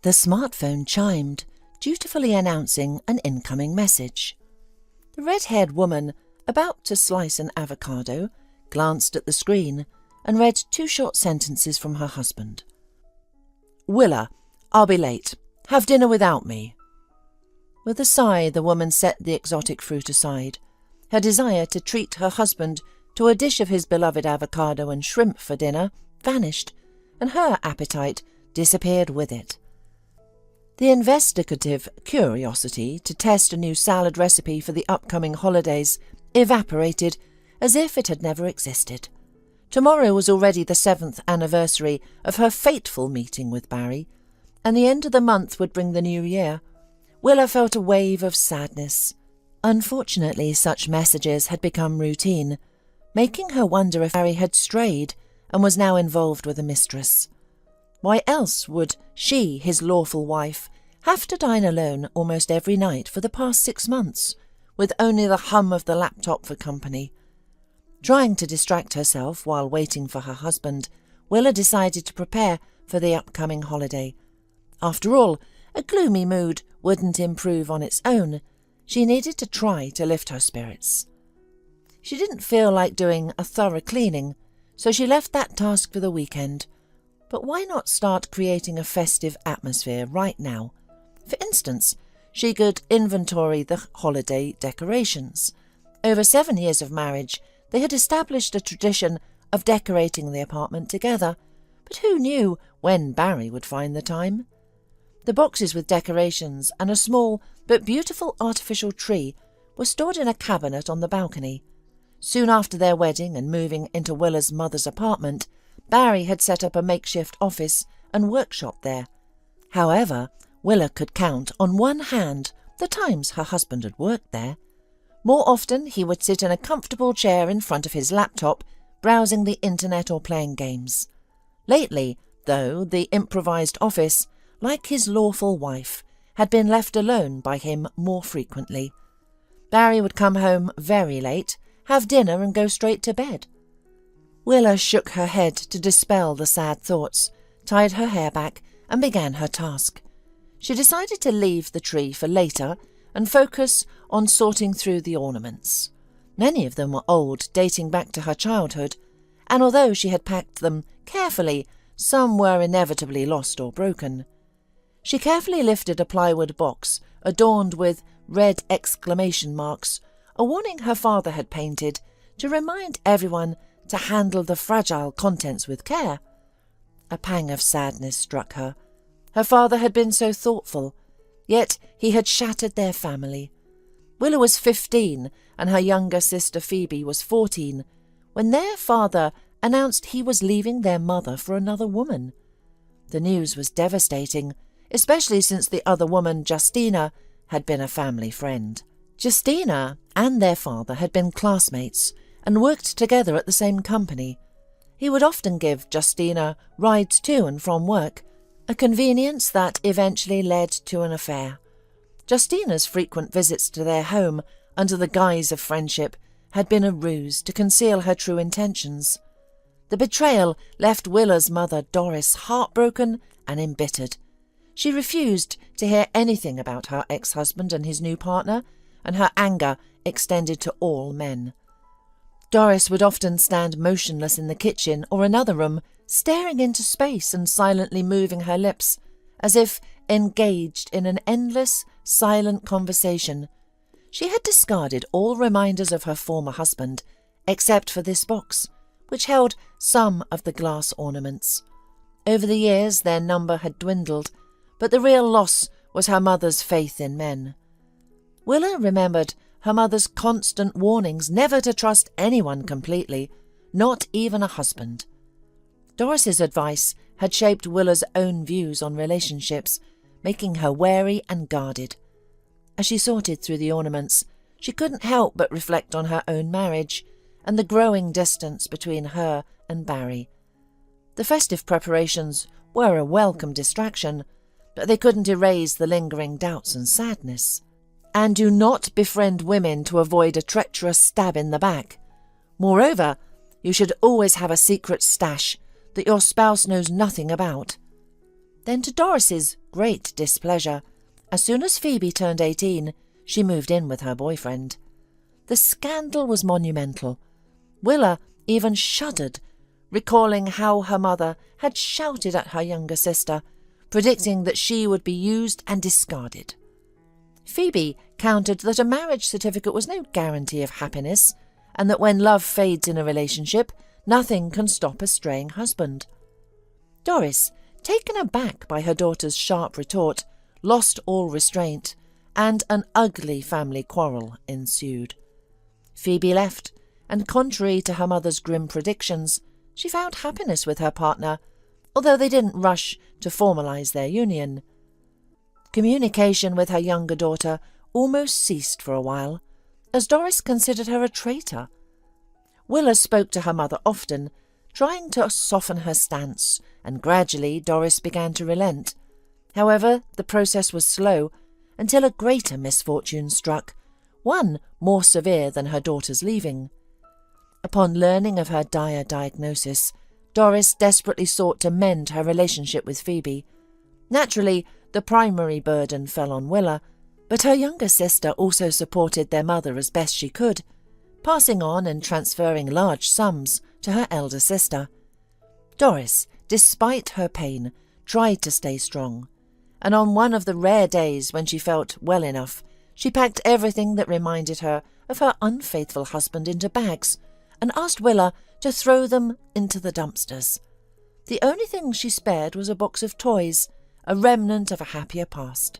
The smartphone chimed, dutifully announcing an incoming message. The red-haired woman, about to slice an avocado, glanced at the screen and read 2 short sentences from her husband. "Willa, I'll be late. Have dinner without me." With a sigh, the woman set the exotic fruit aside. Her desire to treat her husband to a dish of his beloved avocado and shrimp for dinner vanished, and her appetite disappeared with it. The investigative curiosity to test a new salad recipe for the upcoming holidays evaporated as if it had never existed. Tomorrow was already the 7th anniversary of her fateful meeting with Barry, and the end of the month would bring the new year. Willa felt a wave of sadness. Unfortunately, such messages had become routine, making her wonder if Barry had strayed and was now involved with a mistress. Why else would she, his lawful wife, have to dine alone almost every night for the past 6 months, with only the hum of the laptop for company? Trying to distract herself while waiting for her husband, Willa decided to prepare for the upcoming holiday. After all, a gloomy mood wouldn't improve on its own. She needed to try to lift her spirits. She didn't feel like doing a thorough cleaning, so she left that task for the weekend. But why not start creating a festive atmosphere right now? For instance, she could inventory the holiday decorations. Over 7 years of marriage, they had established a tradition of decorating the apartment together, but who knew when Barry would find the time? The boxes with decorations and a small but beautiful artificial tree were stored in a cabinet on the balcony. Soon after their wedding and moving into Willa's mother's apartment, Barry had set up a makeshift office and workshop there. However, Willa could count on one hand the times her husband had worked there. More often he would sit in a comfortable chair in front of his laptop, browsing the internet or playing games. Lately, though, the improvised office, like his lawful wife, had been left alone by him more frequently. Barry would come home very late, have dinner and go straight to bed. Willa shook her head to dispel the sad thoughts, tied her hair back and began her task. She decided to leave the tree for later and focus on sorting through the ornaments. Many of them were old, dating back to her childhood, and although she had packed them carefully, some were inevitably lost or broken. She carefully lifted a plywood box adorned with red exclamation marks, a warning her father had painted to remind everyone to handle the fragile contents with care. A pang of sadness struck her. Her father had been so thoughtful, yet he had shattered their family. Willa was 15 and her younger sister Phoebe was 14 when their father announced he was leaving their mother for another woman. The news was devastating, especially since the other woman, Justina, had been a family friend. Justina and their father had been classmates and worked together at the same company. He would often give Justina rides to and from work, a convenience that eventually led to an affair. Justina's frequent visits to their home under the guise of friendship had been a ruse to conceal her true intentions. The betrayal left Willa's mother, Doris, heartbroken and embittered. She refused to hear anything about her ex-husband and his new partner, and her anger extended to all men. Doris would often stand motionless in the kitchen or another room, staring into space and silently moving her lips, as if engaged in an endless, silent conversation. She had discarded all reminders of her former husband, except for this box, which held some of the glass ornaments. Over the years their number had dwindled, but the real loss was her mother's faith in men. Willa remembered her mother's constant warnings never to trust anyone completely, not even a husband. Doris's advice had shaped Willa's own views on relationships, making her wary and guarded. As she sorted through the ornaments, she couldn't help but reflect on her own marriage and the growing distance between her and Barry. The festive preparations were a welcome distraction, but they couldn't erase the lingering doubts and sadness. And do not befriend women to avoid a treacherous stab in the back. Moreover, you should always have a secret stash that your spouse knows nothing about. Then, to Doris's great displeasure, as soon as Phoebe turned 18, she moved in with her boyfriend. The scandal was monumental. Willa even shuddered, recalling how her mother had shouted at her younger sister, predicting that she would be used and discarded. Phoebe countered that a marriage certificate was no guarantee of happiness, and that when love fades in a relationship, nothing can stop a straying husband. Doris, taken aback by her daughter's sharp retort, lost all restraint, and an ugly family quarrel ensued. Phoebe left, and contrary to her mother's grim predictions, she found happiness with her partner, although they didn't rush to formalize their union. Communication with her younger daughter almost ceased for a while, as Doris considered her a traitor. Willa spoke to her mother often, trying to soften her stance, and gradually Doris began to relent. However, the process was slow, until a greater misfortune struck, one more severe than her daughter's leaving. Upon learning of her dire diagnosis, Doris desperately sought to mend her relationship with Phoebe. Naturally, the primary burden fell on Willa, but her younger sister also supported their mother as best she could, passing on and transferring large sums to her elder sister. Doris, despite her pain, tried to stay strong, and on one of the rare days when she felt well enough, she packed everything that reminded her of her unfaithful husband into bags and asked Willa to throw them into the dumpsters. The only thing she spared was a box of toys, a remnant of a happier past.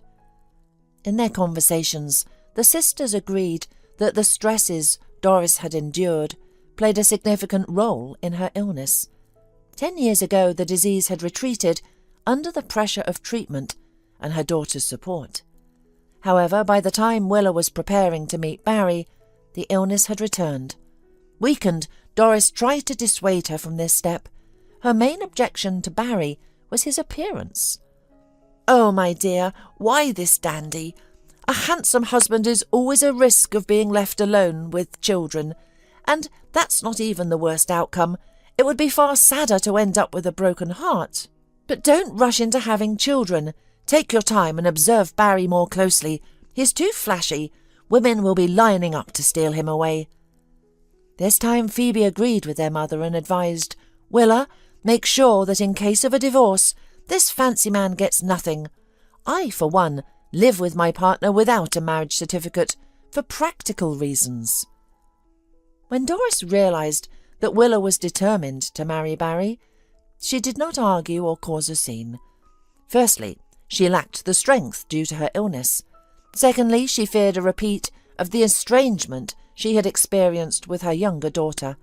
In their conversations, the sisters agreed that the stresses Doris had endured played a significant role in her illness. 10 years ago, the disease had retreated under the pressure of treatment and her daughter's support. However, by the time Willa was preparing to meet Barry, the illness had returned. Weakened, Doris tried to dissuade her from this step. Her main objection to Barry was his appearance. "Oh, my dear, why this dandy? A handsome husband is always a risk of being left alone with children, and that's not even the worst outcome. It would be far sadder to end up with a broken heart. But don't rush into having children. Take your time and observe Barry more closely. He's too flashy. Women will be lining up to steal him away." This time Phoebe agreed with their mother and advised, "Willa, make sure that in case of a divorce, this fancy man gets nothing. I, for one, live with my partner without a marriage certificate for practical reasons." When Doris realized that Willa was determined to marry Barry, she did not argue or cause a scene. Firstly, she lacked the strength due to her illness. Secondly, she feared a repeat of the estrangement she had experienced with her younger daughter.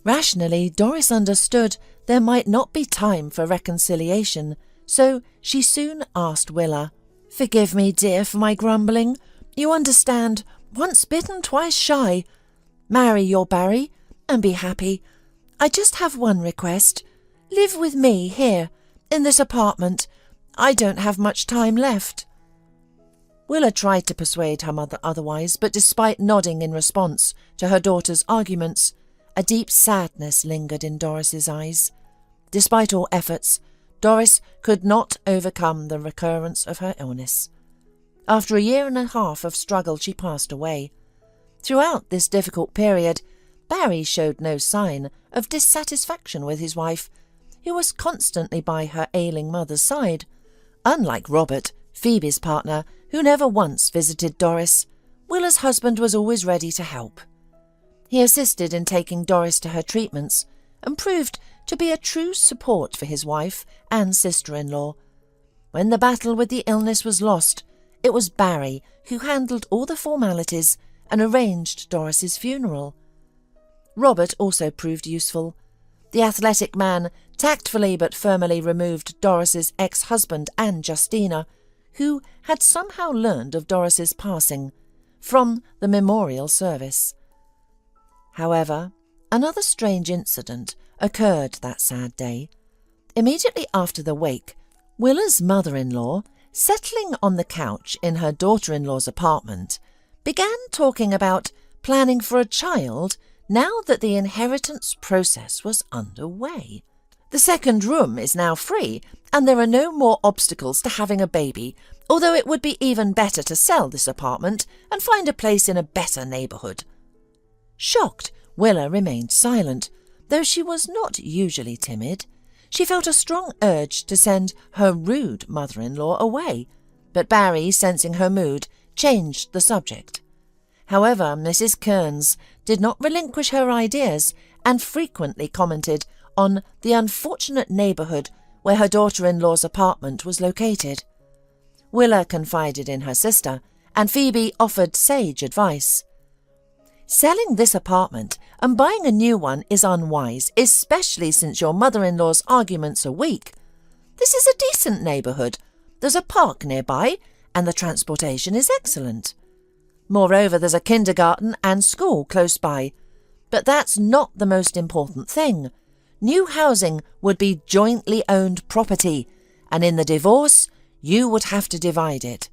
Rationally, Doris understood there might not be time for reconciliation, so she soon asked Willa, "Forgive me, dear, for my grumbling. You understand, once bitten, twice shy. Marry your Barry and be happy. I just have one request. Live with me here, in this apartment. I don't have much time left." Willa tried to persuade her mother otherwise, but despite nodding in response to her daughter's arguments, a deep sadness lingered in Doris's eyes. Despite all efforts, Doris could not overcome the recurrence of her illness. After a year and a half of struggle, she passed away. Throughout this difficult period, Barry showed no sign of dissatisfaction with his wife, who was constantly by her ailing mother's side. Unlike Robert, Phoebe's partner, who never once visited Doris, Willa's husband was always ready to help. He assisted in taking Doris to her treatments and proved to be a true support for his wife and sister-in-law. When the battle with the illness was lost, it was Barry who handled all the formalities and arranged Doris's funeral. Robert also proved useful. The athletic man tactfully but firmly removed Doris's ex-husband and Justina, who had somehow learned of Doris's passing, from the memorial service. However, another strange incident occurred that sad day. Immediately after the wake, Willa's mother-in-law, settling on the couch in her daughter-in-law's apartment, began talking about planning for a child now that the inheritance process was underway. The second room is now free, and there are no more obstacles to having a baby, although it would be even better to sell this apartment and find a place in a better neighbourhood. Shocked, Willa remained silent, though she was not usually timid. She felt a strong urge to send her rude mother-in-law away, but Barry, sensing her mood, changed the subject. However, Mrs. Kearns did not relinquish her ideas and frequently commented on the unfortunate neighbourhood where her daughter-in-law's apartment was located. Willa confided in her sister, and Phoebe offered sage advice. Selling this apartment and buying a new one is unwise, especially since your mother-in-law's arguments are weak. This is a decent neighbourhood. There's a park nearby, and the transportation is excellent. Moreover, there's a kindergarten and school close by. But that's not the most important thing. New housing would be jointly owned property, and in the divorce, you would have to divide it.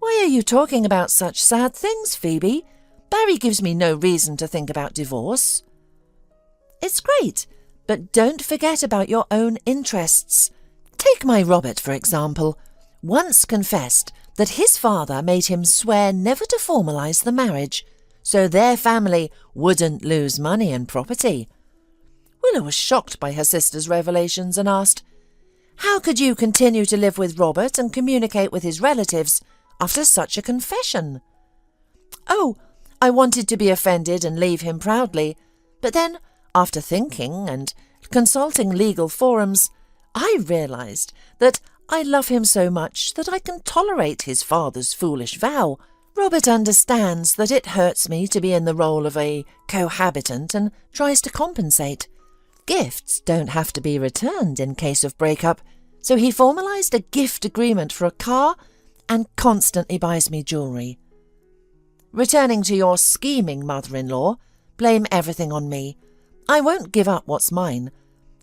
Why are you talking about such sad things, Phoebe? Barry gives me no reason to think about divorce. It's great, but don't forget about your own interests. Take my Robert, for example. Once confessed that his father made him swear never to formalise the marriage, so their family wouldn't lose money and property. Willa was shocked by her sister's revelations and asked, "How could you continue to live with Robert and communicate with his relatives after such a confession?" "Oh, I wanted to be offended and leave him proudly, but then, after thinking and consulting legal forums, I realised that I love him so much that I can tolerate his father's foolish vow. Robert understands that it hurts me to be in the role of a cohabitant and tries to compensate. Gifts don't have to be returned in case of breakup, so he formalised a gift agreement for a car and constantly buys me jewellery. Returning to your scheming mother-in-law, blame everything on me. I won't give up what's mine.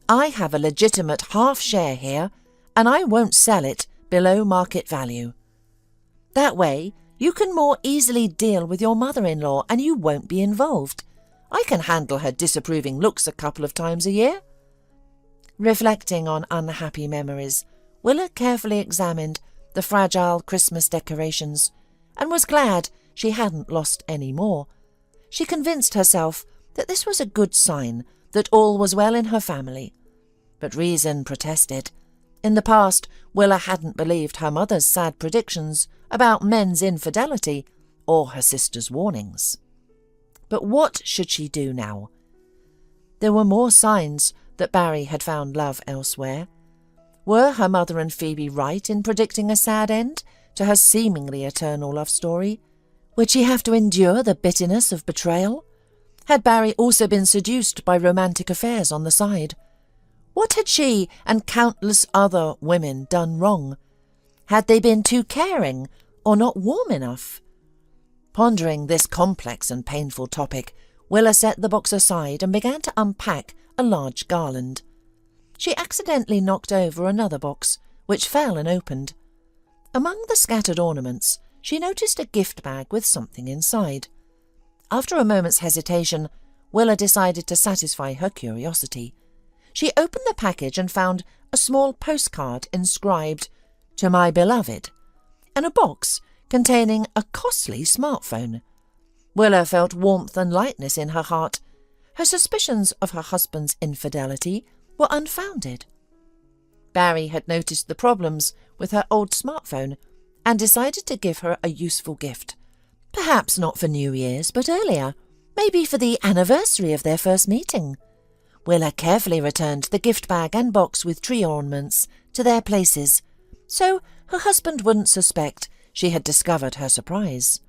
I have a legitimate half share here, and I won't sell it below market value. That way, you can more easily deal with your mother-in-law and you won't be involved. I can handle her disapproving looks a couple of times a year." Reflecting on unhappy memories, Willa carefully examined the fragile Christmas decorations and was glad she hadn't lost any more. She convinced herself that this was a good sign that all was well in her family. But reason protested. In the past, Willa hadn't believed her mother's sad predictions about men's infidelity or her sister's warnings. But what should she do now? There were more signs that Barry had found love elsewhere. Were her mother and Phoebe right in predicting a sad end to her seemingly eternal love story? Would she have to endure the bitterness of betrayal? Had Barry also been seduced by romantic affairs on the side? What had she and countless other women done wrong? Had they been too caring or not warm enough? Pondering this complex and painful topic, Willa set the box aside and began to unpack a large garland. She accidentally knocked over another box, which fell and opened. Among the scattered ornaments, she noticed a gift bag with something inside. After a moment's hesitation, Willa decided to satisfy her curiosity. She opened the package and found a small postcard inscribed, "To my beloved," and a box containing a costly smartphone. Willa felt warmth and lightness in her heart. Her suspicions of her husband's infidelity were unfounded. Barry had noticed the problems with her old smartphone and decided to give her a useful gift. Perhaps not for New Year's, but earlier, maybe for the anniversary of their first meeting. Willa carefully returned the gift bag and box with tree ornaments to their places, so her husband wouldn't suspect she had discovered her surprise.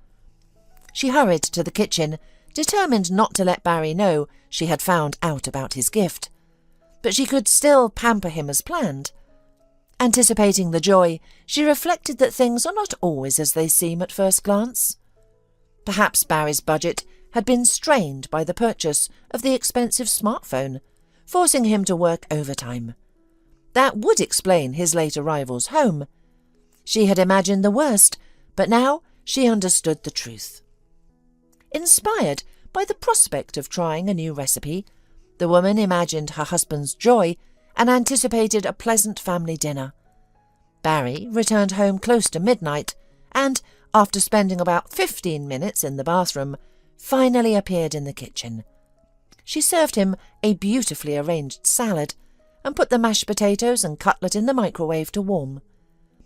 She hurried to the kitchen, determined not to let Barry know she had found out about his gift. But she could still pamper him as planned. Anticipating the joy, she reflected that things are not always as they seem at first glance. Perhaps Barry's budget had been strained by the purchase of the expensive smartphone, forcing him to work overtime. That would explain his late arrivals home. She had imagined the worst, but now she understood the truth. Inspired by the prospect of trying a new recipe, The woman imagined her husband's joy and anticipated a pleasant family dinner. Barry returned home close to midnight and, after spending about 15 minutes in the bathroom, finally appeared in the kitchen. She served him a beautifully arranged salad and put the mashed potatoes and cutlet in the microwave to warm.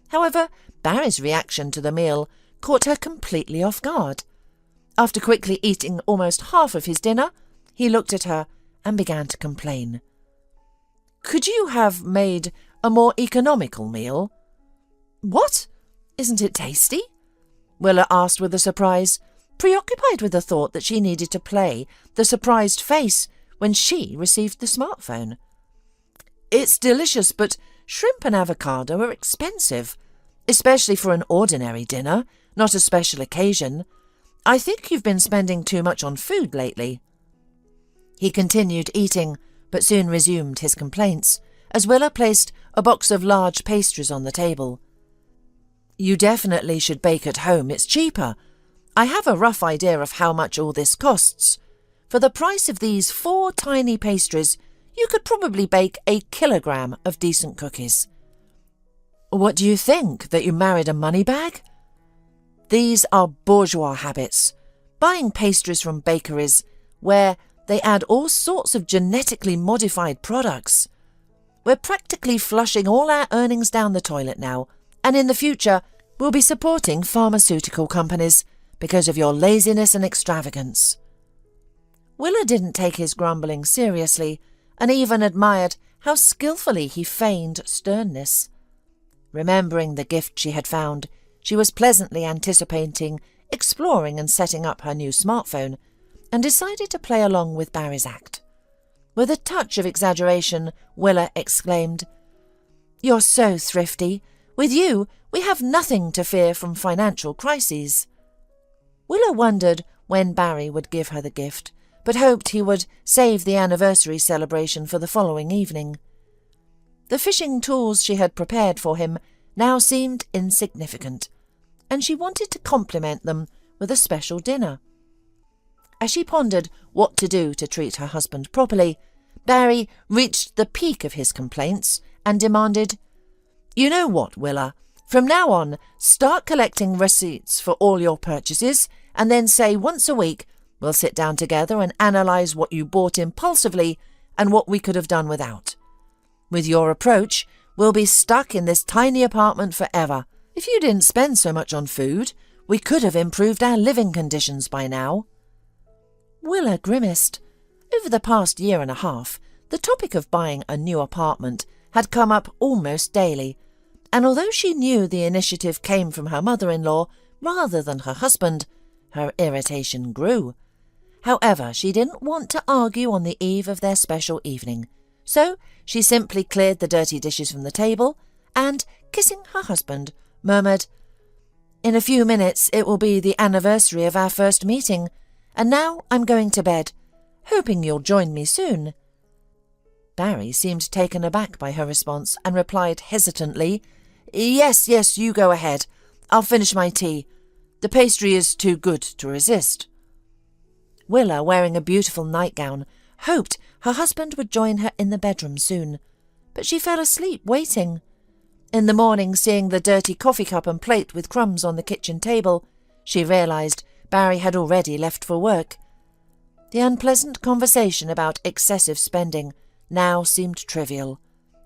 However, Barry's reaction to the meal caught her completely off guard. After quickly eating almost half of his dinner, he looked at her and began to complain. "Could you have made a more economical meal?" "What? Isn't it tasty?" Willa asked with a surprise, preoccupied with the thought that she needed to play the surprised face when she received the smartphone. "It's delicious, but shrimp and avocado are expensive, especially for an ordinary dinner, not a special occasion. I think you've been spending too much on food lately." He continued eating, but soon resumed his complaints, as Willa placed a box of large pastries on the table. "You definitely should bake at home, it's cheaper. I have a rough idea of how much all this costs. For the price of these 4 tiny pastries, you could probably bake a kilogram of decent cookies." "What do you think, that you married a money bag?" "These are bourgeois habits, buying pastries from bakeries where they add all sorts of genetically modified products. We're practically flushing all our earnings down the toilet now, and in the future we'll be supporting pharmaceutical companies because of your laziness and extravagance." Willa didn't take his grumbling seriously and even admired how skillfully he feigned sternness. Remembering the gift she had found, she was pleasantly anticipating exploring and setting up her new smartphone, and decided to play along with Barry's act. With a touch of exaggeration, Willa exclaimed, "You're so thrifty. With you, we have nothing to fear from financial crises." Willa wondered when Barry would give her the gift, but hoped he would save the anniversary celebration for the following evening. The fishing tools she had prepared for him now seemed insignificant, and she wanted to compliment them with a special dinner. As she pondered what to do to treat her husband properly, Barry reached the peak of his complaints and demanded, "You know what, Willa? From now on, start collecting receipts for all your purchases, and then say once a week we'll sit down together and analyse what you bought impulsively and what we could have done without. With your approach, we'll be stuck in this tiny apartment forever. If you didn't spend so much on food, we could have improved our living conditions by now." Willa grimaced. Over the past year and a half, the topic of buying a new apartment had come up almost daily, and although she knew the initiative came from her mother-in-law rather than her husband, her irritation grew. However, she didn't want to argue on the eve of their special evening, so she simply cleared the dirty dishes from the table and, kissing her husband, murmured, "In a few minutes it will be the anniversary of our first meeting, and now I'm going to bed, hoping you'll join me soon." Barry seemed taken aback by her response and replied hesitantly, Yes, you go ahead. I'll finish my tea. The pastry is too good to resist." Willa, wearing a beautiful nightgown, hoped her husband would join her in the bedroom soon, but she fell asleep waiting. In the morning, seeing the dirty coffee cup and plate with crumbs on the kitchen table, she realised Barry had already left for work. The unpleasant conversation about excessive spending now seemed trivial,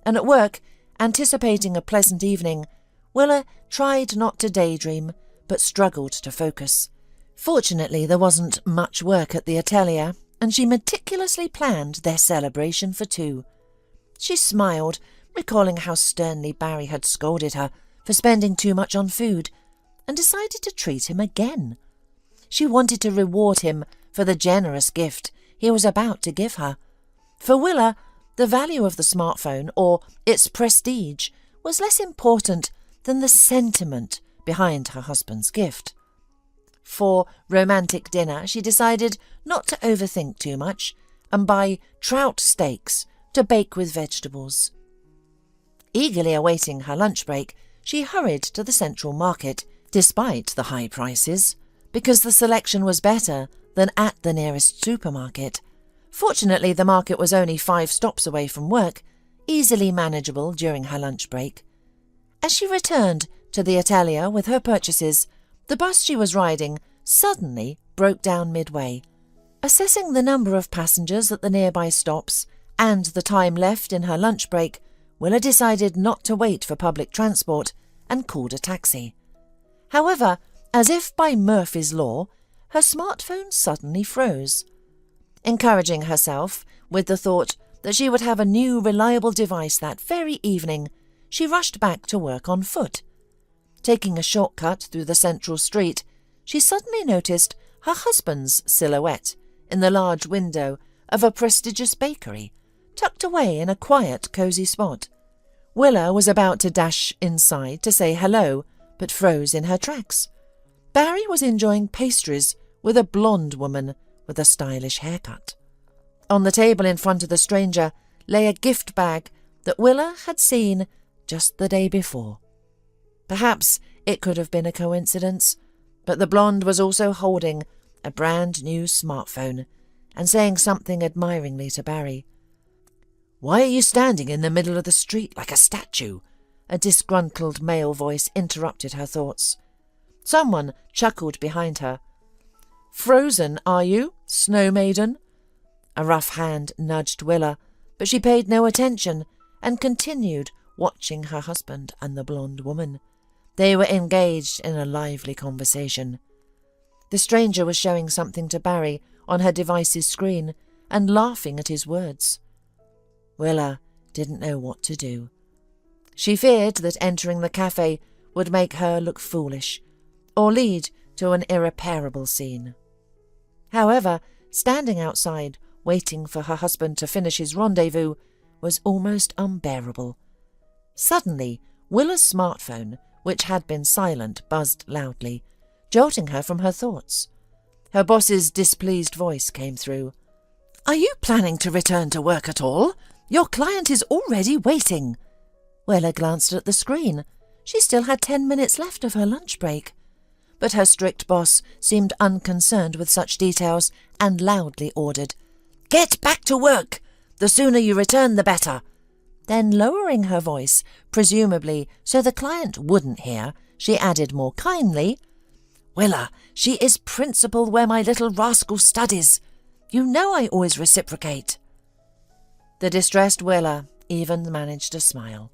and at work, anticipating a pleasant evening, Willa tried not to daydream, but struggled to focus. Fortunately, there wasn't much work at the atelier, and she meticulously planned their celebration for 2. She smiled, recalling how sternly Barry had scolded her for spending too much on food, and decided to treat him again. She wanted to reward him for the generous gift he was about to give her. For Willa, the value of the smartphone, or its prestige, was less important than the sentiment behind her husband's gift. For romantic dinner, she decided not to overthink too much and buy trout steaks to bake with vegetables. Eagerly awaiting her lunch break, she hurried to the central market, despite the high prices, because the selection was better than at the nearest supermarket. Fortunately, the market was only 5 stops away from work, easily manageable during her lunch break. As she returned to the atelier with her purchases, the bus she was riding suddenly broke down midway. Assessing the number of passengers at the nearby stops and the time left in her lunch break, Willa decided not to wait for public transport and called a taxi. However, as if by Murphy's Law, her smartphone suddenly froze. Encouraging herself with the thought that she would have a new reliable device that very evening, she rushed back to work on foot. Taking a shortcut through the central street, she suddenly noticed her husband's silhouette in the large window of a prestigious bakery, tucked away in a quiet, cosy spot. Willa was about to dash inside to say hello, but froze in her tracks. Barry was enjoying pastries with a blonde woman with a stylish haircut. On the table in front of the stranger lay a gift bag that Willa had seen just the day before. Perhaps it could have been a coincidence, but the blonde was also holding a brand new smartphone and saying something admiringly to Barry. "Why are you standing in the middle of the street like a statue?" A disgruntled male voice interrupted her thoughts. Someone chuckled behind her. "Frozen, are you, snow maiden?" A rough hand nudged Willa, but she paid no attention and continued watching her husband and the blonde woman. They were engaged in a lively conversation. The stranger was showing something to Barry on her device's screen and laughing at his words. Willa didn't know what to do. She feared that entering the cafe would make her look foolish or lead to an irreparable scene. However, standing outside, waiting for her husband to finish his rendezvous, was almost unbearable. Suddenly, Willa's smartphone, which had been silent, buzzed loudly, jolting her from her thoughts. Her boss's displeased voice came through. "Are you planning to return to work at all? Your client is already waiting." Willa glanced at the screen. She still had 10 minutes left of her lunch break. But her strict boss seemed unconcerned with such details and loudly ordered, "Get back to work! The sooner you return, the better." Then, lowering her voice, presumably so the client wouldn't hear, she added more kindly, "Willa, she is principal where my little rascal studies. You know I always reciprocate." The distressed Willa even managed a smile.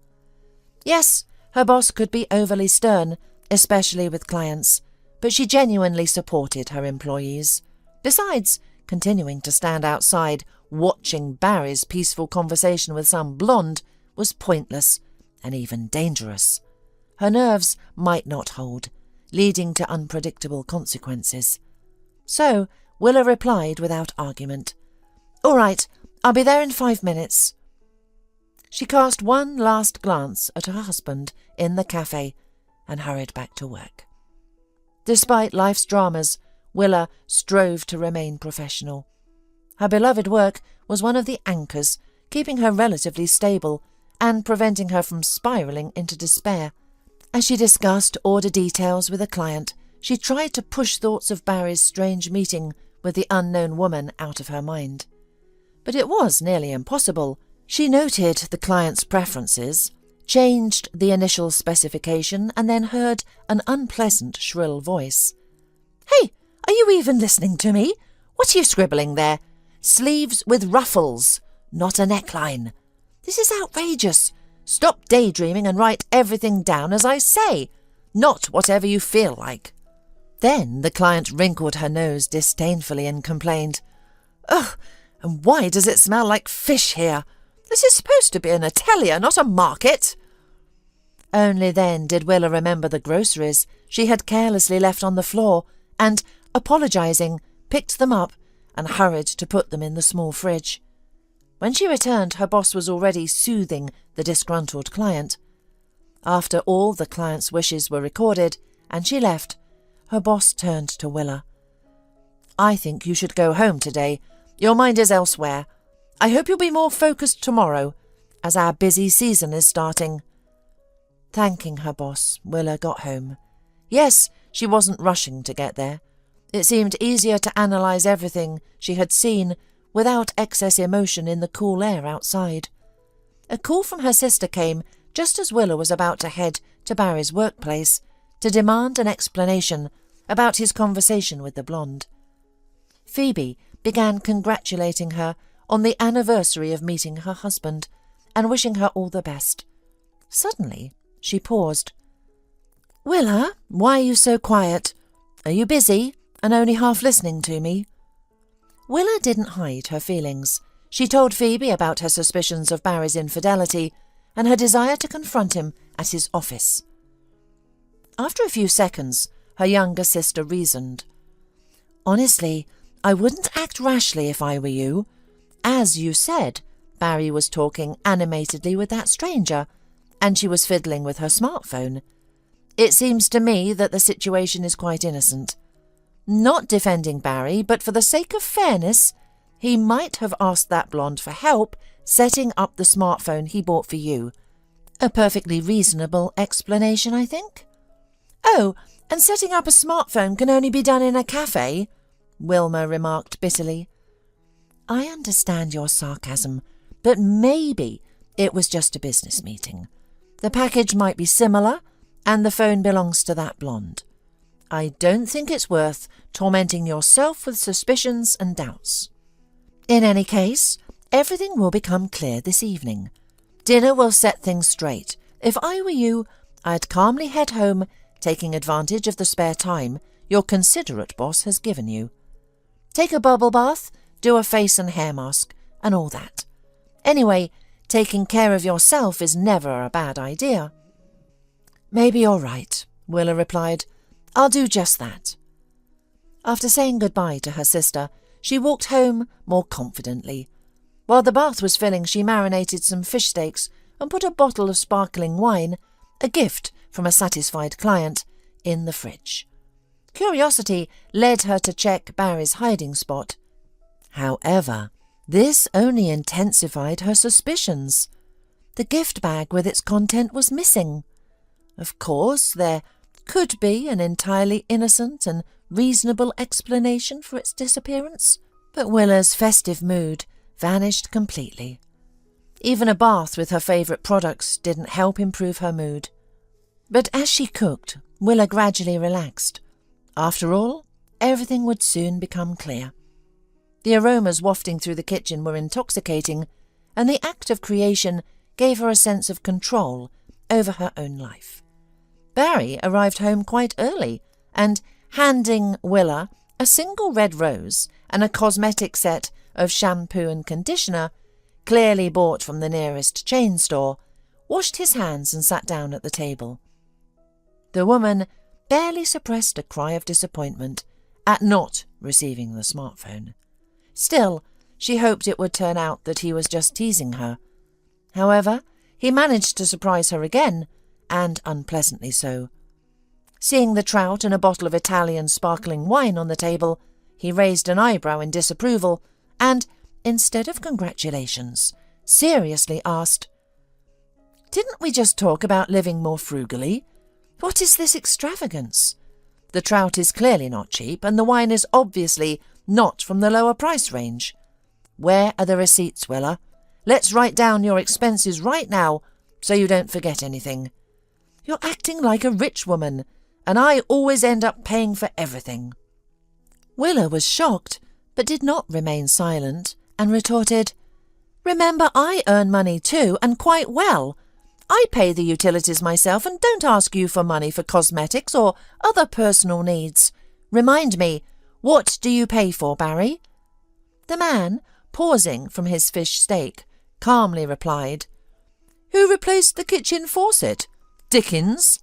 Yes, her boss could be overly stern, especially with clients, but she genuinely supported her employees. Besides, continuing to stand outside, watching Barry's peaceful conversation with some blonde was pointless and even dangerous. Her nerves might not hold, leading to unpredictable consequences. So Willa replied without argument, "All right, I'll be there in 5 minutes." She cast one last glance at her husband in the cafe and hurried back to work. Despite life's dramas, Willa strove to remain professional. Her beloved work was one of the anchors, keeping her relatively stable and preventing her from spiralling into despair. As she discussed order details with a client, she tried to push thoughts of Barry's strange meeting with the unknown woman out of her mind. But it was nearly impossible. She noted the client's preferences, changed the initial specification, and then heard an unpleasant, shrill voice. "Hey, are you even listening to me? What are you scribbling there? Sleeves with ruffles, not a neckline. This is outrageous. Stop daydreaming and write everything down as I say, not whatever you feel like." Then the client wrinkled her nose disdainfully and complained, "Ugh, and why does it smell like fish here? This is supposed to be an atelier, not a market." Only then did Willa remember the groceries she had carelessly left on the floor and, apologizing, picked them up and hurried to put them in the small fridge. When she returned, her boss was already soothing the disgruntled client. After all the client's wishes were recorded and she left, her boss turned to Willa. "I think you should go home today. Your mind is elsewhere. I hope you'll be more focused tomorrow, as our busy season is starting." Thanking her boss, Willa got home. Yes, she wasn't rushing to get there. It seemed easier to analyse everything she had seen without excess emotion in the cool air outside. A call from her sister came just as Willa was about to head to Barry's workplace to demand an explanation about his conversation with the blonde. Phoebe began congratulating her on the anniversary of meeting her husband and wishing her all the best. Suddenly, she paused. "Willa, why are you so quiet? Are you busy and only half listening to me?" Willa didn't hide her feelings. She told Phoebe about her suspicions of Barry's infidelity and her desire to confront him at his office. After a few seconds, her younger sister reasoned. "Honestly, I wouldn't act rashly if I were you. As you said, Barry was talking animatedly with that stranger, and she was fiddling with her smartphone. It seems to me that the situation is quite innocent. Not defending Barry, but for the sake of fairness, he might have asked that blonde for help setting up the smartphone he bought for you. A perfectly reasonable explanation, I think." "Oh, and setting up a smartphone can only be done in a cafe," Wilma remarked bitterly. "I understand your sarcasm, but maybe it was just a business meeting. The package might be similar, and the phone belongs to that blonde. I don't think it's worth tormenting yourself with suspicions and doubts. In any case, everything will become clear this evening. Dinner will set things straight. If I were you, I'd calmly head home, taking advantage of the spare time your considerate boss has given you. Take a bubble bath, do a face and hair mask, and all that. Anyway, taking care of yourself is never a bad idea." "Maybe you're right," Willa replied. "I'll do just that." After saying goodbye to her sister, she walked home more confidently. While the bath was filling, she marinated some fish steaks and put a bottle of sparkling wine, a gift from a satisfied client, in the fridge. Curiosity led her to check Barry's hiding spot. However, this only intensified her suspicions. The gift bag with its content was missing. Of course, there could be an entirely innocent and reasonable explanation for its disappearance, but Willa's festive mood vanished completely. Even a bath with her favourite products didn't help improve her mood. But as she cooked, Willa gradually relaxed. After all, everything would soon become clear. The aromas wafting through the kitchen were intoxicating, and the act of creation gave her a sense of control over her own life. Barry arrived home quite early, and, handing Willa a single red rose and a cosmetic set of shampoo and conditioner, clearly bought from the nearest chain store, washed his hands and sat down at the table. The woman barely suppressed a cry of disappointment at not receiving the smartphone. Still, she hoped it would turn out that he was just teasing her. However, he managed to surprise her again, and unpleasantly so. Seeing the trout and a bottle of Italian sparkling wine on the table, he raised an eyebrow in disapproval and, instead of congratulations, seriously asked, "Didn't we just talk about living more frugally? What is this extravagance? The trout is clearly not cheap, and the wine is obviously not from the lower price range. Where are the receipts, Willa? Let's write down your expenses right now, so you don't forget anything. You're acting like a rich woman, and I always end up paying for everything." Willa was shocked, but did not remain silent, and retorted, "Remember, I earn money too, and quite well. I pay the utilities myself and don't ask you for money for cosmetics or other personal needs. Remind me, what do you pay for, Barry?" The man, pausing from his fish steak, calmly replied, "Who replaced the kitchen faucet? Dickens?"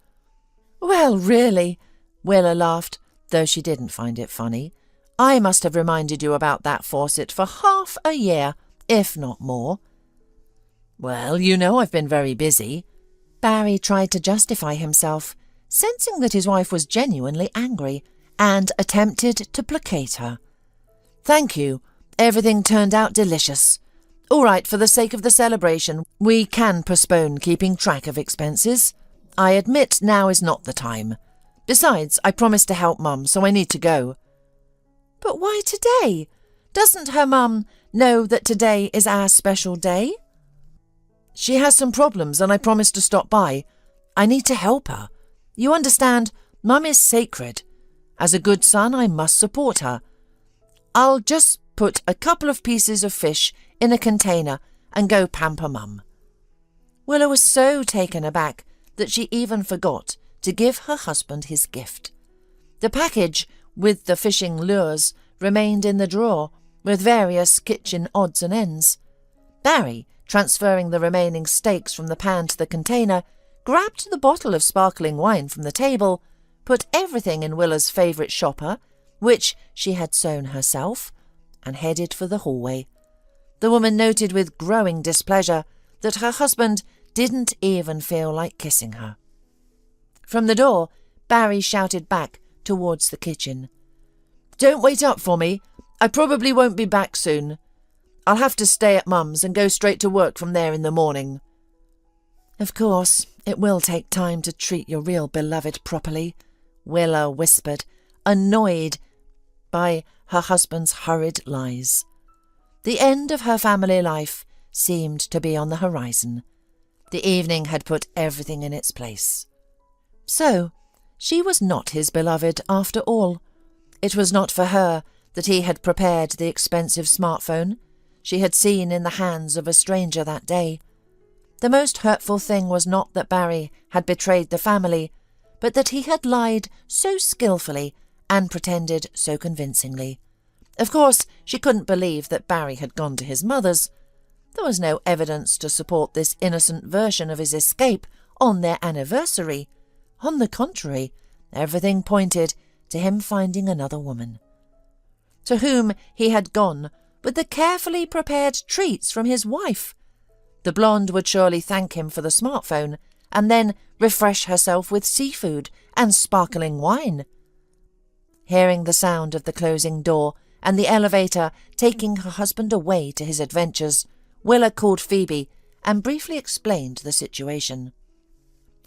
"Well, really," Willa laughed, though she didn't find it funny. "I must have reminded you about that faucet for half a year, if not more." "Well, you know I've been very busy." Barry tried to justify himself, sensing that his wife was genuinely angry, and attempted to placate her. "Thank you. Everything turned out delicious. All right, for the sake of the celebration, we can postpone keeping track of expenses. I admit now is not the time. Besides, I promised to help Mum, so I need to go." "But why today? Doesn't her mum know that today is our special day? She has some problems and I promised to stop by. I need to help her. You understand, Mum is sacred. As a good son, I must support her. I'll just put a couple of pieces of fish in a container and go pamper Mum." Willa was so taken aback that she even forgot to give her husband his gift. The package with the fishing lures remained in the drawer with various kitchen odds and ends. Barry, transferring the remaining steaks from the pan to the container, grabbed the bottle of sparkling wine from the table, put everything in Willa's favourite shopper, which she had sewn herself, and headed for the hallway. The woman noted with growing displeasure that her husband didn't even feel like kissing her. From the door, Barry shouted back towards the kitchen. "Don't wait up for me. I probably won't be back soon. I'll have to stay at Mum's and go straight to work from there in the morning." "Of course, it will take time to treat your real beloved properly," Willa whispered, annoyed by her husband's hurried lies. The end of her family life seemed to be on the horizon. The evening had put everything in its place. So, she was not his beloved after all. It was not for her that he had prepared the expensive smartphone she had seen in the hands of a stranger that day. The most hurtful thing was not that Barry had betrayed the family, but that he had lied so skillfully and pretended so convincingly. Of course, she couldn't believe that Barry had gone to his mother's. There was no evidence to support this innocent version of his escape on their anniversary. On the contrary, everything pointed to him finding another woman, to whom he had gone with the carefully prepared treats from his wife. The blonde would surely thank him for the smartphone and then refresh herself with seafood and sparkling wine. Hearing the sound of the closing door and the elevator taking her husband away to his adventures, Willa called Phoebe and briefly explained the situation.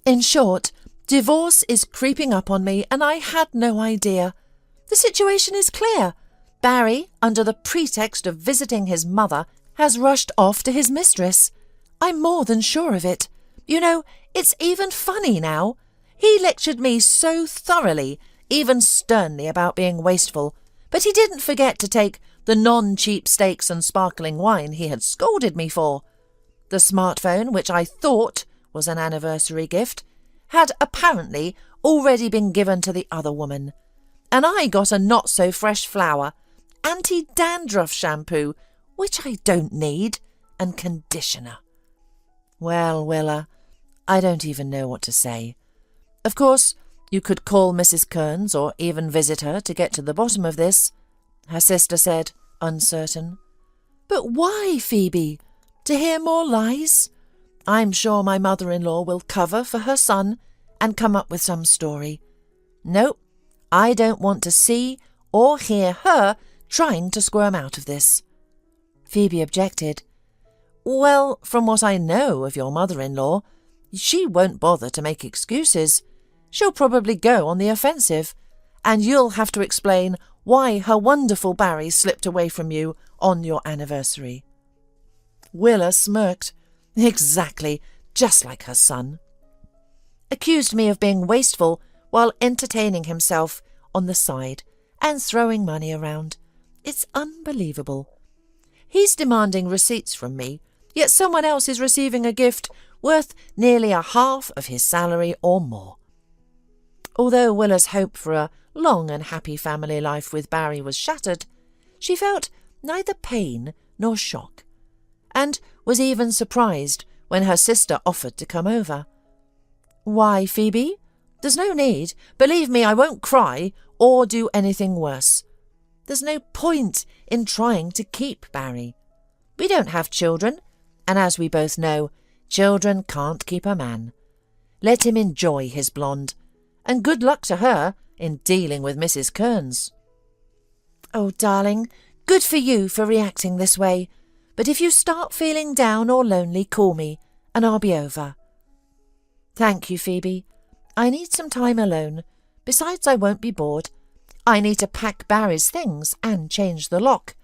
"In short, divorce is creeping up on me and I had no idea. The situation is clear. Barry, under the pretext of visiting his mother, has rushed off to his mistress. I'm more than sure of it. You know, it's even funny now. He lectured me so thoroughly, even sternly, about being wasteful, but he didn't forget to take the non-cheap steaks and sparkling wine he had scolded me for. The smartphone, which I thought was an anniversary gift, had apparently already been given to the other woman, and I got a not-so-fresh flower, anti-dandruff shampoo, which I don't need, and conditioner." "Well, Willa, I don't even know what to say. Of course, you could call Mrs. Kearns or even visit her to get to the bottom of this," her sister said, uncertain. "But why, Phoebe? To hear more lies? I'm sure my mother-in-law will cover for her son and come up with some story. No, I don't want to see or hear her trying to squirm out of this." Phoebe objected. "Well, from what I know of your mother-in-law, she won't bother to make excuses. She'll probably go on the offensive, and you'll have to explain why her wonderful Barry slipped away from you on your anniversary." Willa smirked. Exactly, just like her son. "Accused me of being wasteful while entertaining himself on the side and throwing money around. It's unbelievable. He's demanding receipts from me, yet someone else is receiving a gift worth nearly a half of his salary or more." Although Willa's hope for a long and happy family life with Barry was shattered, she felt neither pain nor shock, and was even surprised when her sister offered to come over. "Why, Phoebe? There's no need. Believe me, I won't cry or do anything worse. There's no point in trying to keep Barry. We don't have children, and as we both know, children can't keep a man. Let him enjoy his blonde, and good luck to her in dealing with Mrs. Kearns." "Oh, darling, good for you for reacting this way. But if you start feeling down or lonely, call me, and I'll be over." "Thank you, Phoebe. I need some time alone. Besides, I won't be bored. I need to pack Barry's things and change the lock.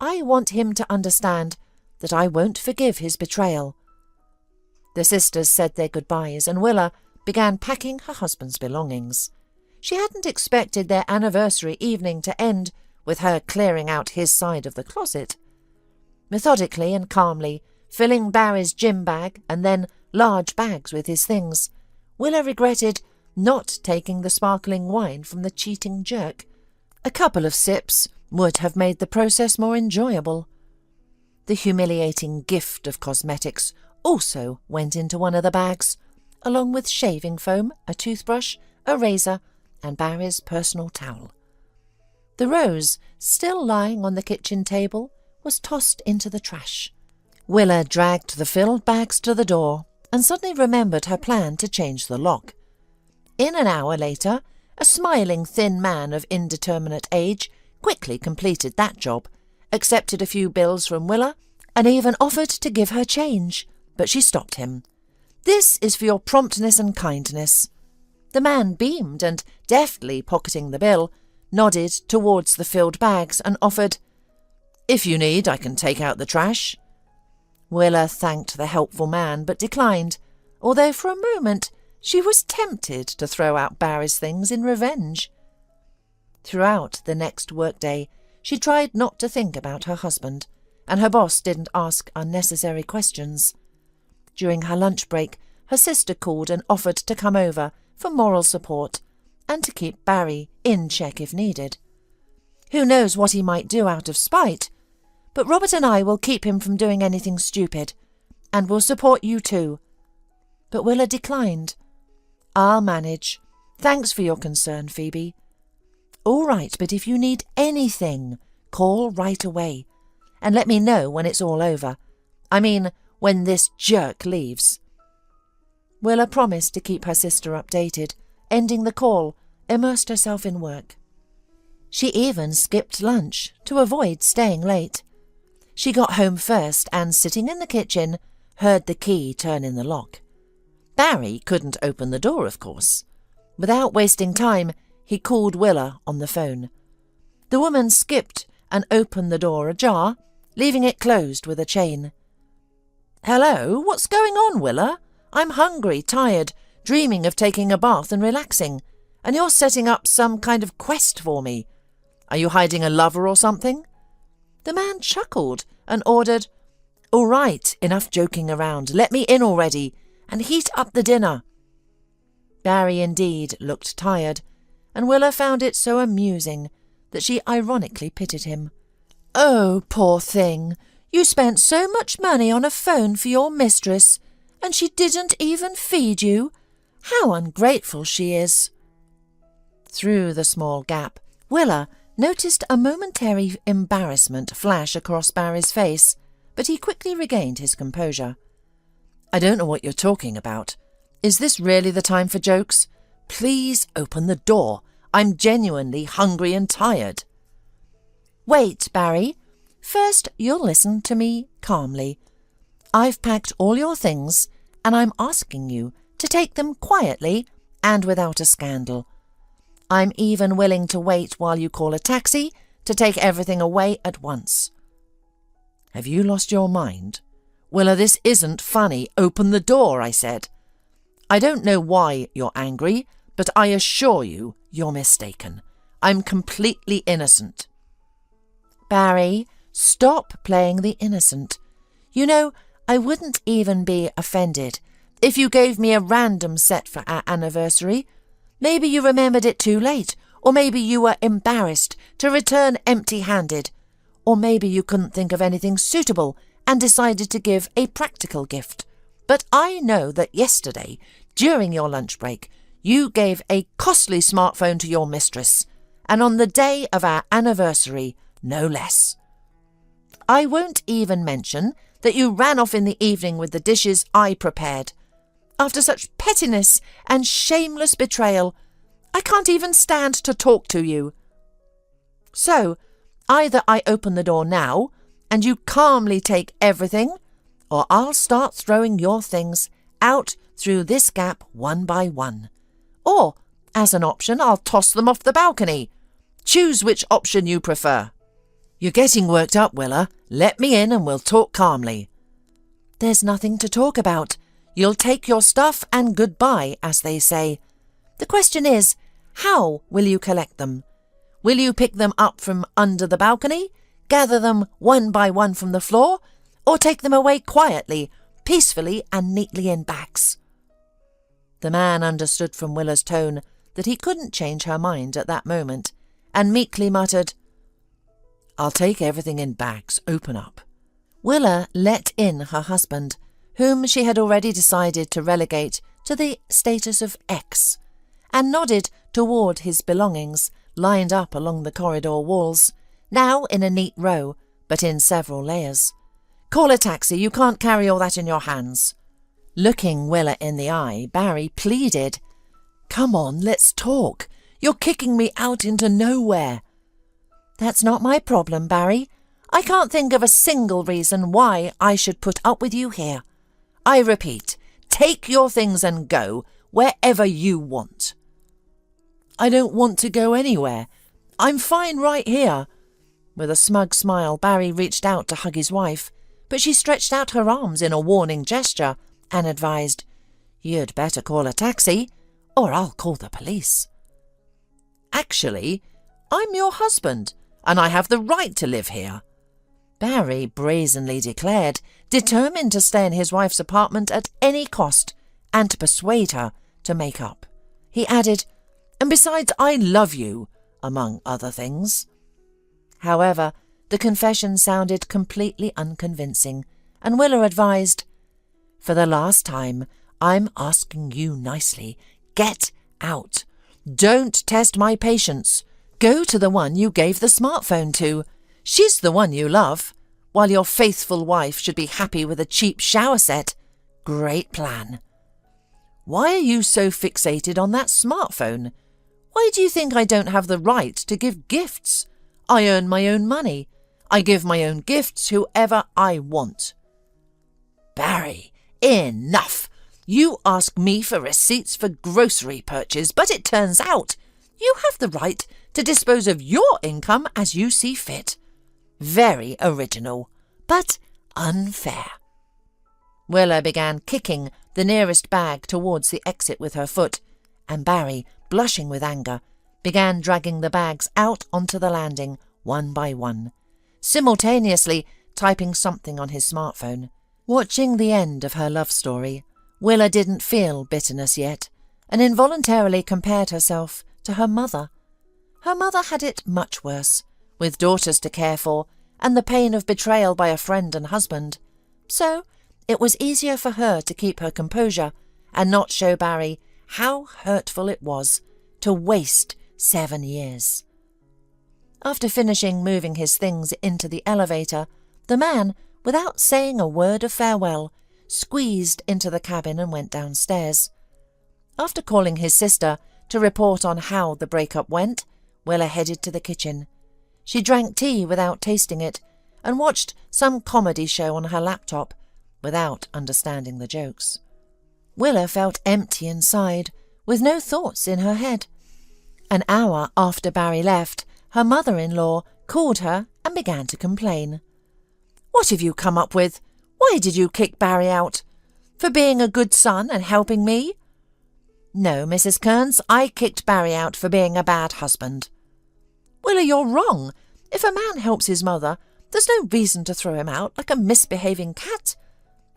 I want him to understand that I won't forgive his betrayal." The sisters said their goodbyes, and Willa began packing her husband's belongings. She hadn't expected their anniversary evening to end with her clearing out his side of the closet. Methodically and calmly, filling Barry's gym bag and then large bags with his things, Willa regretted not taking the sparkling wine from the cheating jerk. A couple of sips would have made the process more enjoyable. The humiliating gift of cosmetics also went into one of the bags, along with shaving foam, a toothbrush, a razor, and Barry's personal towel. The rose, still lying on the kitchen table, was tossed into the trash. Willa dragged the filled bags to the door and suddenly remembered her plan to change the lock. In an hour later, a smiling thin man of indeterminate age quickly completed that job, accepted a few bills from Willa, and even offered to give her change, but she stopped him. "This is for your promptness and kindness." The man beamed and, deftly pocketing the bill, nodded towards the filled bags and offered, "If you need, I can take out the trash." Willa thanked the helpful man but declined, although for a moment she was tempted to throw out Barry's things in revenge. Throughout the next workday, she tried not to think about her husband, and her boss didn't ask unnecessary questions. During her lunch break, her sister called and offered to come over for moral support and to keep Barry in check if needed. Who knows what he might do out of spite, but Robert and I will keep him from doing anything stupid, and will support you too. But Willa declined. "I'll manage. Thanks for your concern, Phoebe." "All right, but if you need anything, call right away, and let me know when it's all over. I mean, when this jerk leaves." Willa promised to keep her sister updated, ending the call, immersed herself in work. She even skipped lunch to avoid staying late. She got home first and, sitting in the kitchen, heard the key turn in the lock. Barry couldn't open the door, of course. Without wasting time, he called Willa on the phone. The woman skipped and opened the door ajar, leaving it closed with a chain. "Hello, what's going on, Willa? I'm hungry, tired, dreaming of taking a bath and relaxing, and you're setting up some kind of quest for me. Are you hiding a lover or something?" The man chuckled and ordered, "All right, enough joking around. Let me in already, and heat up the dinner." Barry indeed looked tired, and Willa found it so amusing that she ironically pitied him. "Oh, poor thing, you spent so much money on a phone for your mistress, and she didn't even feed you. How ungrateful she is." Through the small gap, Willa noticed a momentary embarrassment flash across Barry's face, but he quickly regained his composure. "I don't know what you're talking about. Is this really the time for jokes? Please open the door. I'm genuinely hungry and tired." "Wait, Barry. First, you'll listen to me calmly. I've packed all your things, and I'm asking you to take them quietly and without a scandal. I'm even willing to wait while you call a taxi to take everything away at once." "Have you lost your mind? Willa, this isn't funny. Open the door, I said. I don't know why you're angry, but I assure you you're mistaken. I'm completely innocent." "Barry, stop playing the innocent. You know, I wouldn't even be offended if you gave me a random set for our anniversary. Maybe you remembered it too late, or maybe you were embarrassed to return empty-handed, or maybe you couldn't think of anything suitable and decided to give a practical gift. But I know that yesterday, during your lunch break, you gave a costly smartphone to your mistress, and on the day of our anniversary, no less. I won't even mention that you ran off in the evening with the dishes I prepared. After such pettiness and shameless betrayal, I can't even stand to talk to you. So, either I open the door now, and you calmly take everything, or I'll start throwing your things out through this gap one by one. Or, as an option, I'll toss them off the balcony. Choose which option you prefer." "You're getting worked up, Willa. Let me in and we'll talk calmly." "There's nothing to talk about. You'll take your stuff and goodbye, as they say. The question is, how will you collect them? Will you pick them up from under the balcony, gather them one by one from the floor, or take them away quietly, peacefully and neatly in bags?" The man understood from Willa's tone that he couldn't change her mind at that moment, and meekly muttered, "I'll take everything in bags, open up." Willa let in her husband, whom she had already decided to relegate to the status of X, and nodded toward his belongings lined up along the corridor walls, now in a neat row, but in several layers. "Call a taxi, you can't carry all that in your hands." Looking Willa in the eye, Barry pleaded, "Come on, let's talk. You're kicking me out into nowhere." "That's not my problem, Barry. I can't think of a single reason why I should put up with you here. I repeat, take your things and go wherever you want." "I don't want to go anywhere. I'm fine right here." With a smug smile, Barry reached out to hug his wife, but she stretched out her arms in a warning gesture and advised, "You'd better call a taxi, or I'll call the police." "Actually, I'm your husband, and I have the right to live here," Barry brazenly declared, determined to stay in his wife's apartment at any cost and to persuade her to make up. He added, "And besides, I love you, among other things." However, the confession sounded completely unconvincing, and Willa advised, "For the last time, I'm asking you nicely, get out. Don't test my patience. Go to the one you gave the smartphone to. She's the one you love, while your faithful wife should be happy with a cheap shower set. Great plan. Why are you so fixated on that smartphone? Why do you think I don't have the right to give gifts? I earn my own money. I give my own gifts whoever I want." "Barry, enough! You ask me for receipts for grocery purchase, but it turns out you have the right to dispose of your income as you see fit. Very original, but unfair." Willa began kicking the nearest bag towards the exit with her foot, and Barry, blushing with anger, began dragging the bags out onto the landing one by one, simultaneously typing something on his smartphone. Watching the end of her love story, Willa didn't feel bitterness yet, and involuntarily compared herself to her mother. Her mother had it much worse, with daughters to care for and the pain of betrayal by a friend and husband. So it was easier for her to keep her composure and not show Barry how hurtful it was to waste 7 years. After finishing moving his things into the elevator, the man, without saying a word of farewell, squeezed into the cabin and went downstairs. After calling his sister to report on how the breakup went, Willa headed to the kitchen. She drank tea without tasting it and watched some comedy show on her laptop without understanding the jokes. Willa felt empty inside, with no thoughts in her head. An hour after Barry left, her mother-in-law called her and began to complain. "What have you come up with? Why did you kick Barry out? For being a good son and helping me?" "No, Mrs. Kearns, I kicked Barry out for being a bad husband." "Willa, you're wrong. If a man helps his mother, there's no reason to throw him out like a misbehaving cat.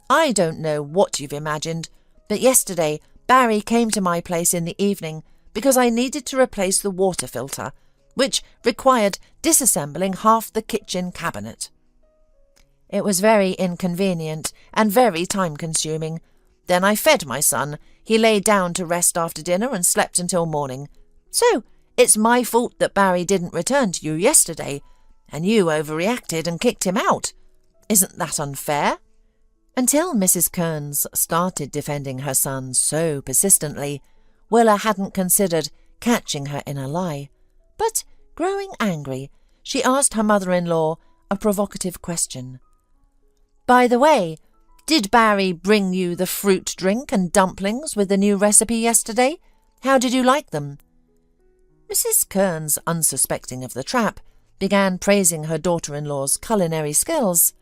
I don't know what you've imagined, but yesterday Barry came to my place in the evening because I needed to replace the water filter, which required disassembling half the kitchen cabinet. It was very inconvenient and very time-consuming. Then I fed my son. He lay down to rest after dinner and slept until morning. So it's my fault that Barry didn't return to you yesterday, and you overreacted and kicked him out. Isn't that unfair?" Until Mrs. Kearns started defending her son so persistently, Willa hadn't considered catching her in a lie. But, growing angry, she asked her mother-in-law a provocative question. "By the way, did Barry bring you the fruit drink and dumplings with the new recipe yesterday? How did you like them?" Mrs. Kearns, unsuspecting of the trap, began praising her daughter-in-law's culinary skills.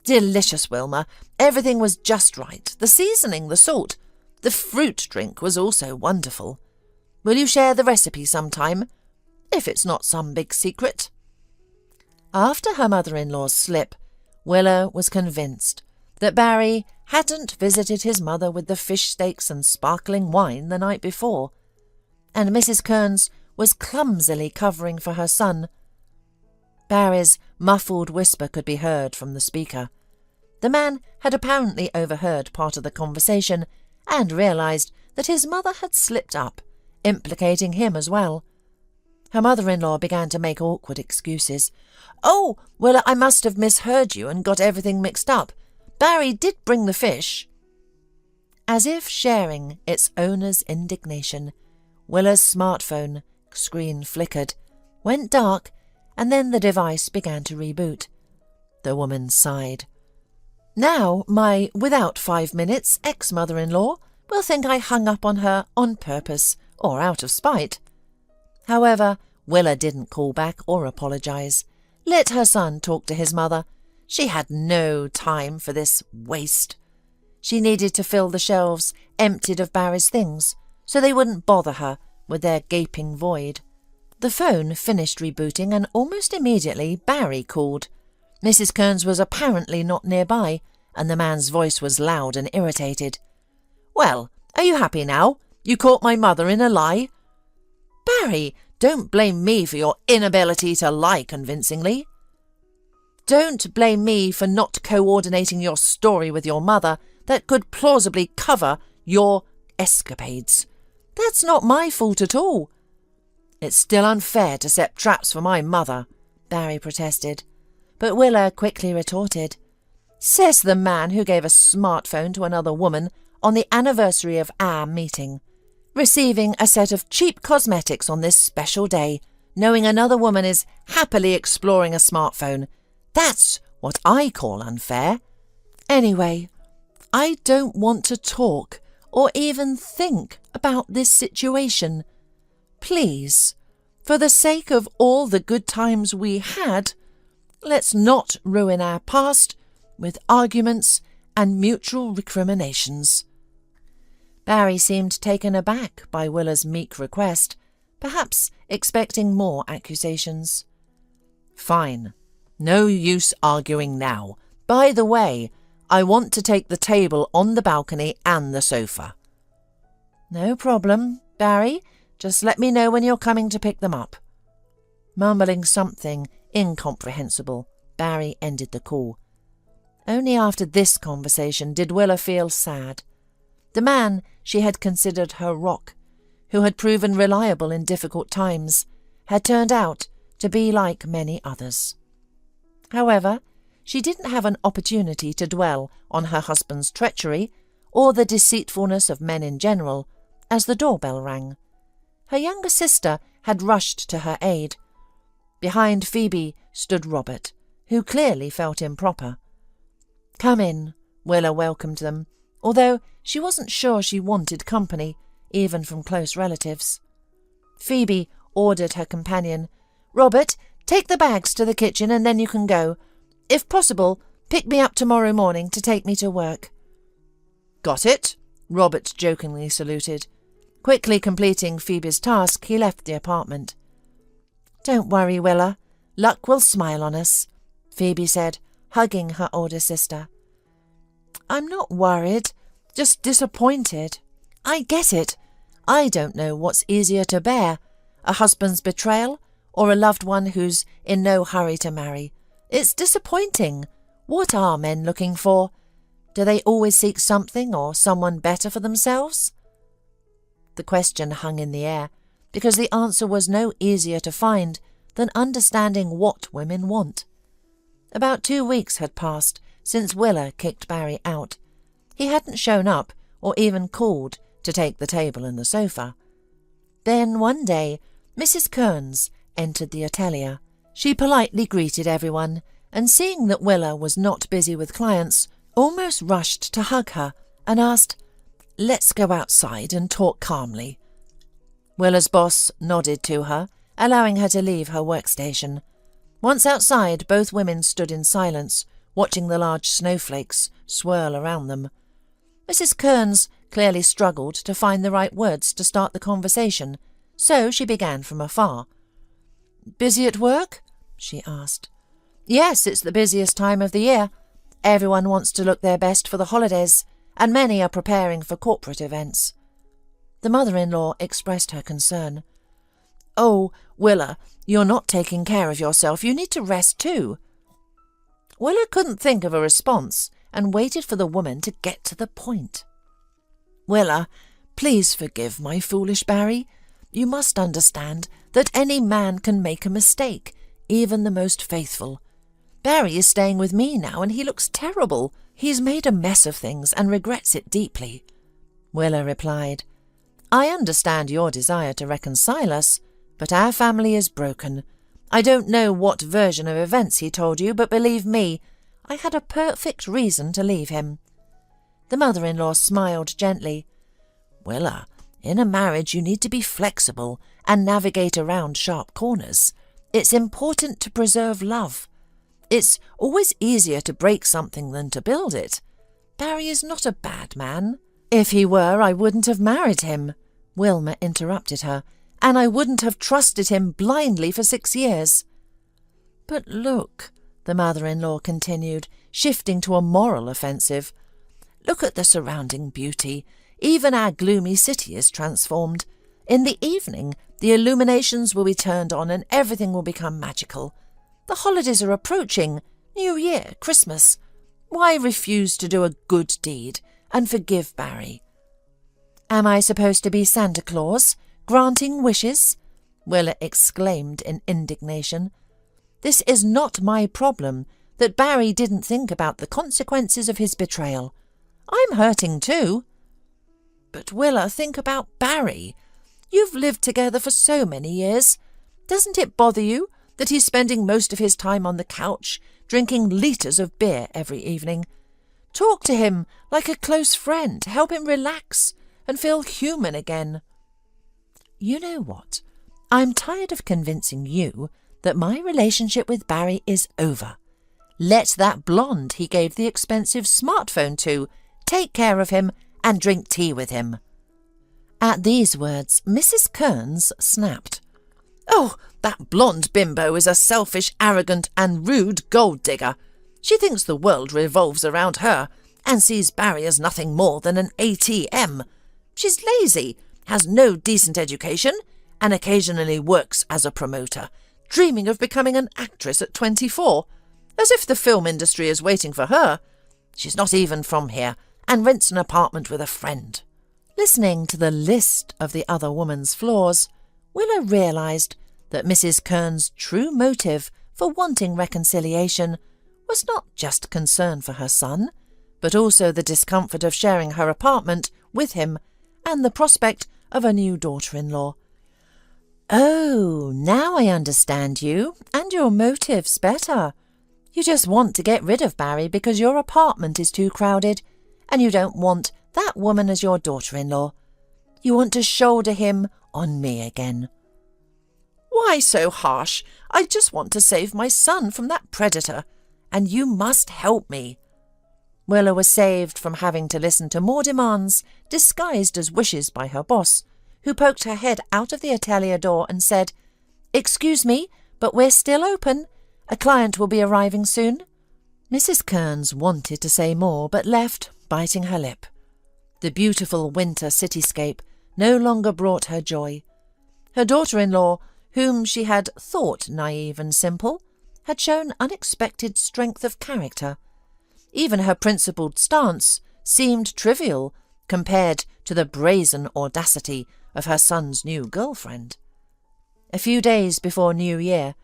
"Delicious, Wilma. Everything was just right. The seasoning, the salt. The fruit drink was also wonderful. Will you share the recipe sometime, if it's not some big secret?" After her mother-in-law's slip, Willa was convinced that Barry hadn't visited his mother with the fish steaks and sparkling wine the night before, and Mrs. Kearns was clumsily covering for her son. Barry's muffled whisper could be heard from the speaker. The man had apparently overheard part of the conversation and realised that his mother had slipped up, implicating him as well. Her mother-in-law began to make awkward excuses. "Oh, well, I must have misheard you and got everything mixed up. Barry did bring the fish." As if sharing its owner's indignation, Willa's smartphone screen flickered, went dark, and then the device began to reboot. The woman sighed. "Now my without 5 minutes ex-mother-in-law will think I hung up on her on purpose or out of spite." However, Willa didn't call back or apologise. Let her son talk to his mother. She had no time for this waste. She needed to fill the shelves emptied of Barry's things, so they wouldn't bother her with their gaping void. The phone finished rebooting, and almost immediately Barry called. Mrs. Kearns was apparently not nearby, and the man's voice was loud and irritated. "Well, are you happy now? You caught my mother in a lie?" "Barry, don't blame me for your inability to lie convincingly." "Don't blame me for not coordinating your story with your mother that could plausibly cover your escapades. That's not my fault at all." "It's still unfair to set traps for my mother," Barry protested. But Willa quickly retorted. "Says the man who gave a smartphone to another woman on the anniversary of our meeting. Receiving a set of cheap cosmetics on this special day, knowing another woman is happily exploring a smartphone. That's what I call unfair. Anyway, I don't want to talk or even think about this situation. Please, for the sake of all the good times we had, let's not ruin our past with arguments and mutual recriminations." Barry seemed taken aback by Willa's meek request, perhaps expecting more accusations. "Fine. No use arguing now. By the way, I want to take the table on the balcony and the sofa." "No problem, Barry. Just let me know when you're coming to pick them up." Mumbling something incomprehensible, Barry ended the call. Only after this conversation did Willa feel sad. The man she had considered her rock, who had proven reliable in difficult times, had turned out to be like many others. However, she didn't have an opportunity to dwell on her husband's treachery or the deceitfulness of men in general, as the doorbell rang. Her younger sister had rushed to her aid. Behind Phoebe stood Robert, who clearly felt improper. "Come in," Willa welcomed them, although she wasn't sure she wanted company, even from close relatives. Phoebe ordered her companion, "Robert, take the bags to the kitchen and then you can go. If possible, pick me up tomorrow morning to take me to work." "Got it," Robert jokingly saluted. Quickly completing Phoebe's task, he left the apartment. "Don't worry, Willa. Luck will smile on us," Phoebe said, hugging her older sister. "I'm not worried, just disappointed. I get it. I don't know what's easier to bear, a husband's betrayal or a loved one who's in no hurry to marry. It's disappointing. What are men looking for? Do they always seek something or someone better for themselves?" The question hung in the air, because the answer was no easier to find than understanding what women want. About 2 weeks had passed since Willa kicked Barry out. He hadn't shown up or even called to take the table and the sofa. Then one day Mrs. Kearns entered the atelier. She politely greeted everyone, and seeing that Willa was not busy with clients, almost rushed to hug her and asked, "Let's go outside and talk calmly." Willa's boss nodded to her, allowing her to leave her workstation. Once outside, both women stood in silence, watching the large snowflakes swirl around them. Mrs. Kearns clearly struggled to find the right words to start the conversation, so she began from afar. "Busy at work?" she asked. "Yes, it's the busiest time of the year. Everyone wants to look their best for the holidays, and many are preparing for corporate events." The mother-in-law expressed her concern. "Oh, Willa, you're not taking care of yourself. You need to rest too." Willa couldn't think of a response and waited for the woman to get to the point. "Willa, please forgive my foolish Barry. You must understand that any man can make a mistake, even the most faithful. Barry is staying with me now and he looks terrible. He's made a mess of things and regrets it deeply." Willa replied, "I understand your desire to reconcile us, but our family is broken. I don't know what version of events he told you, but believe me, I had a perfect reason to leave him." The mother-in-law smiled gently. "Willa, in a marriage you need to be flexible and navigate around sharp corners. It's important to preserve love. It's always easier to break something than to build it. Barry is not a bad man." "If he were, I wouldn't have married him," Wilma interrupted her, "and I wouldn't have trusted him blindly for 6 years." "But look," the mother-in-law continued, shifting to a moral offensive, "look at the surrounding beauty. Even our gloomy city is transformed. In the evening, the illuminations will be turned on and everything will become magical. The holidays are approaching. New Year, Christmas. Why refuse to do a good deed and forgive Barry?" "Am I supposed to be Santa Claus, granting wishes?" Willa exclaimed in indignation. "This is not my problem, that Barry didn't think about the consequences of his betrayal. I'm hurting too." "But Willa, think about Barry. You've lived together for so many years. Doesn't it bother you that he's spending most of his time on the couch, drinking litres of beer every evening? Talk to him like a close friend, help him relax and feel human again." "You know what? I'm tired of convincing you that my relationship with Barry is over. Let that blonde he gave the expensive smartphone to take care of him and drink tea with him." At these words, Mrs. Kearns snapped. "Oh, that blonde bimbo is a selfish, arrogant and rude gold digger. She thinks the world revolves around her and sees Barry as nothing more than an ATM. She's lazy, has no decent education, and occasionally works as a promoter, dreaming of becoming an actress at 24, as if the film industry is waiting for her. She's not even from here and rents an apartment with a friend." Listening to the list of the other woman's flaws, Willa realised that Mrs. Kearns' true motive for wanting reconciliation was not just concern for her son, but also the discomfort of sharing her apartment with him and the prospect of a new daughter-in-law. "Oh, now I understand you and your motives better. You just want to get rid of Barry because your apartment is too crowded, and you don't want that woman as your daughter-in-law. You want to shoulder him on me again." "Why so harsh? I just want to save my son from that predator, and you must help me." Willa was saved from having to listen to more demands disguised as wishes by her boss, who poked her head out of the atelier door and said, "Excuse me, but we're still open. A client will be arriving soon." Mrs. Kearns wanted to say more, but left, biting her lip. The beautiful winter cityscape no longer brought her joy. Her daughter-in-law, whom she had thought naive and simple, had shown unexpected strength of character. Even her principled stance seemed trivial compared to the brazen audacity of her son's new girlfriend. A few days before New Year,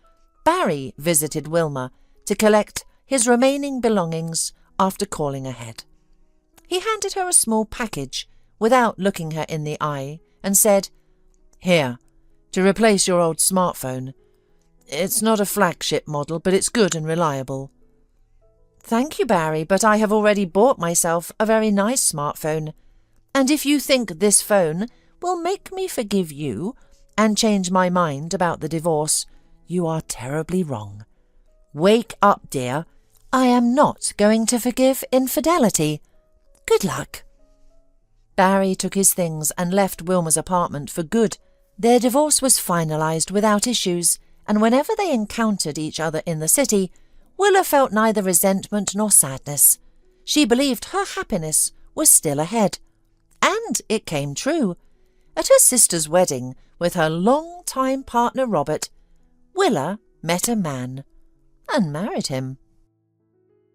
Barry visited Wilma to collect his remaining belongings after calling ahead. He handed her a small package without looking her in the eye and said, "Here, to replace your old smartphone. It's not a flagship model, but it's good and reliable." "Thank you, Barry, but I have already bought myself a very nice smartphone. And if you think this phone will make me forgive you and change my mind about the divorce, you are terribly wrong. Wake up, dear. I am not going to forgive infidelity. Good luck." Barry took his things and left Wilma's apartment for good. Their divorce was finalised without issues, and whenever they encountered each other in the city, Willa felt neither resentment nor sadness. She believed her happiness was still ahead. And it came true. At her sister's wedding with her long-time partner Robert, Willa met a man and married him.